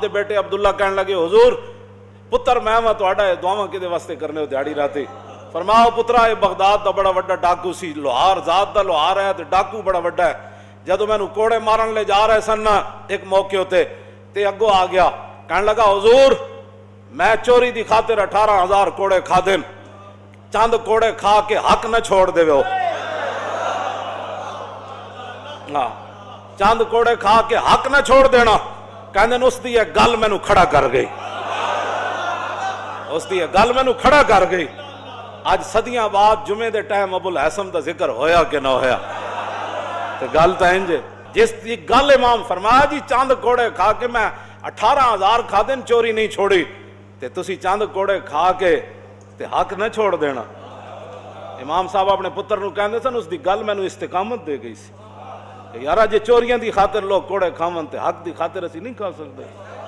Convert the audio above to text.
دے بیٹے عبداللہ کہنے لگے حضور پتر میں تہاڈا دعاواں کدے واسطے کرنے ہو دیہڑی راتی؟ فرماؤ پترا یہ بغداد دا بڑا وڈا ڈاکو سی، لوہار ذات دا لوہار ہے تے ڈاکو بڑا وڈا ہے۔ جدو مینوں کوڑے مارن لے جا رہے سن ایک موقع ہوتے تے اگوں آ گیا کہنے لگا حضور میں چوری دی خاطر 18,000 کوڑے کھا دین، چند کوڑے کھا کے حق نہ چھوڑ دے ہو۔ چند کوڑے کھا کے حق نہ چھوڑ دینا، کہندے اس دی یہ گل مینوں کھڑا کر گئی، اس دی یہ گل مینوں کھڑا کر گئی۔ آج صدیاں بعد جمعے دے ٹائم ابو الحسن دا ذکر ہویا کہ نہ ہویا؟ تے گل تو انج جس دی گل امام فرمایا جی چند کوڑے کھا کے میں 18,000 کھا دین چوری نہیں چھوڑی، تے تسی چند کوڑے کھا کے تے حق نہ چھوڑ دینا۔ امام صاحب اپنے پتر نو کہندے سن اس دی گل مینوں استقامت دے گئی سی کہ یارا جے چوریاں دی خاطر لوگ کوڑے کھاون تے حق دی خاطر اسی نہیں کھا سکتے۔